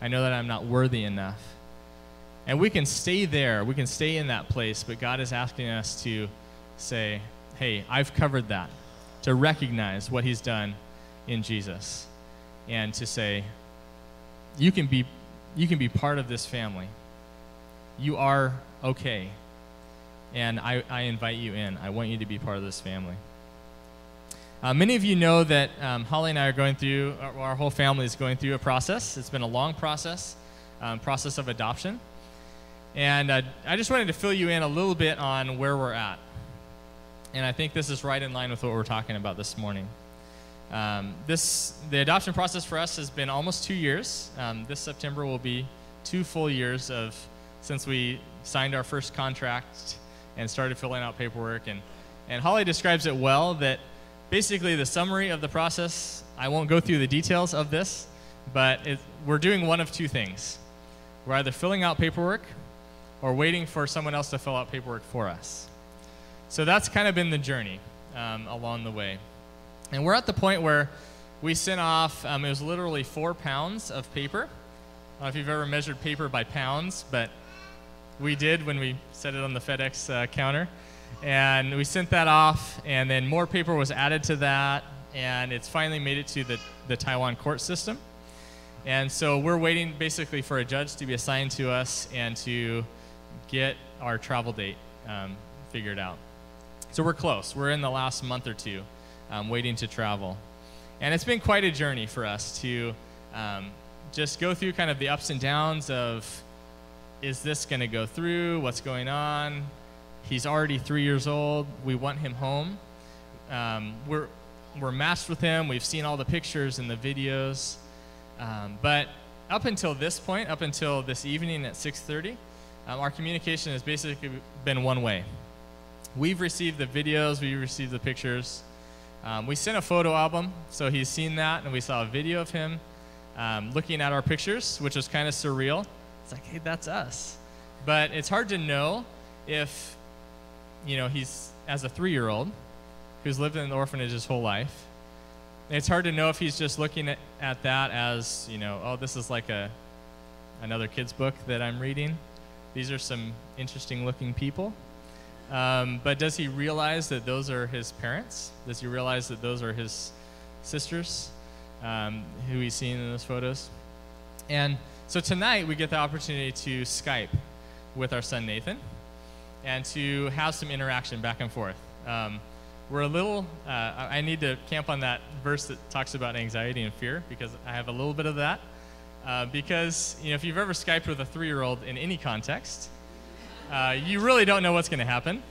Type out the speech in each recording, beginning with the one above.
I know that I'm not worthy enough. And we can stay there. We can stay in that place, but God is asking us to say, hey, I've covered that, to recognize what he's done in Jesus, and to say, you can be part of this family. You are okay, and I invite you in. I want you to be part of this family. Many of you know that Holly and I are going through, our whole family is going through a process. It's been a long process of adoption. And I just wanted to fill you in a little bit on where we're at. And I think this is right in line with what we're talking about this morning. The adoption process for us has been almost 2 years. This September will be 2 full years since we signed our first contract and started filling out paperwork. And Holly describes it well, that basically the summary of the process, I won't go through the details of this, but we're doing one of 2 things. We're either filling out paperwork or waiting for someone else to fill out paperwork for us. So that's kind of been the journey along the way. And we're at the point where we sent off, it was literally 4 pounds of paper. I don't know if you've ever measured paper by pounds, but we did when we set it on the FedEx counter. And we sent that off, and then more paper was added to that, and it's finally made it to the Taiwan court system. And so we're waiting basically for a judge to be assigned to us and to get our travel date figured out. So we're close. We're in the last month or 2 waiting to travel. And it's been quite a journey for us to just go through kind of the ups and downs of, is this going to go through? What's going on? He's already 3 years old. We want him home. We're matched with him. We've seen all the pictures and the videos. But up until this point, up until this evening at 6:30, our communication has basically been one way. We've received the videos. We've received the pictures. We sent a photo album, so he's seen that, and we saw a video of him looking at our pictures, which was kind of surreal. It's like, hey, that's us. But it's hard to know if, he's, as a 3-year-old who's lived in an orphanage his whole life, it's hard to know if he's just looking at that as, oh, this is like another kid's book that I'm reading. These are some interesting looking people. But does he realize that those are his parents? Does he realize that those are his sisters who he's seen in those photos? And so tonight we get the opportunity to Skype with our son Nathan and to have some interaction back and forth. We're a little, I need to camp on that verse that talks about anxiety and fear, because I have a little bit of that. Because, if you've ever Skyped with a 3-year-old in any context, you really don't know what's going to happen.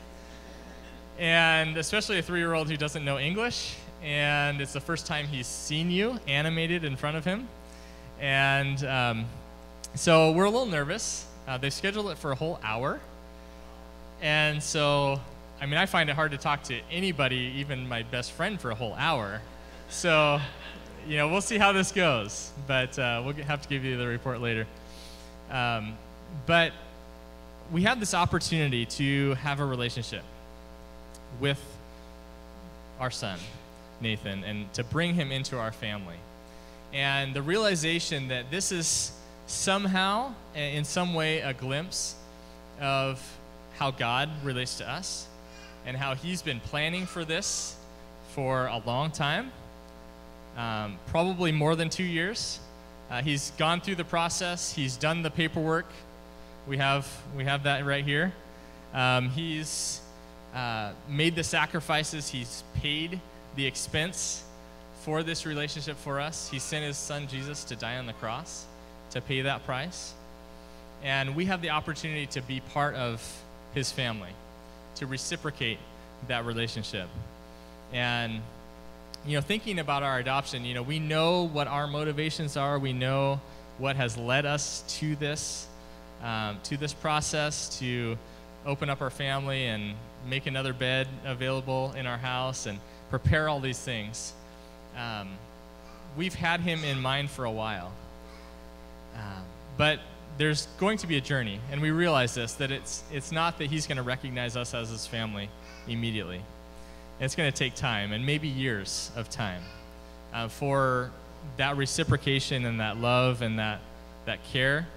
And especially a 3-year-old who doesn't know English, and it's the first time he's seen you animated in front of him. And so we're a little nervous. They scheduled it for a whole hour. And so, I find it hard to talk to anybody, even my best friend, for a whole hour. So, we'll see how this goes. But we'll have to give you the report later. But we have this opportunity to have a relationship with our son, Nathan, and to bring him into our family. And the realization that this is somehow, in some way, a glimpse of how God relates to us and how he's been planning for this for a long time, probably more than 2 years. He's gone through the process. He's done the paperwork. We have that right here. He's made the sacrifices. He's paid the expense for this relationship for us. He sent his son Jesus to die on the cross to pay that price. And we have the opportunity to be part of his family, to reciprocate that relationship. And, thinking about our adoption, we know what our motivations are. We know what has led us to this process, to open up our family and make another bed available in our house and prepare all these things. We've had him in mind for a while. But there's going to be a journey, and we realize this, that it's not that he's going to recognize us as his family immediately. It's going to take time, and maybe years of time, for that reciprocation and that love and that that care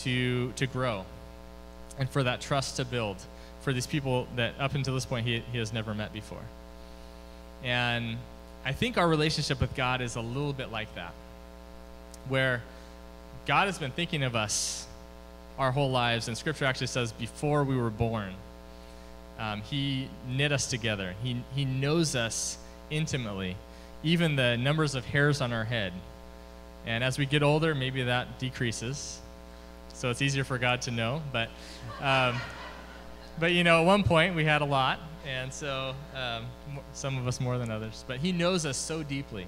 to grow, and for that trust to build for these people that up until this point he has never met before. And I think our relationship with God is a little bit like that, where God has been thinking of us our whole lives, and Scripture actually says before we were born, he knit us together. He knows us intimately, even the numbers of hairs on our head. And as we get older, maybe that decreases, so it's easier for God to know. But you know, at one point we had a lot, and so some of us more than others. But he knows us so deeply.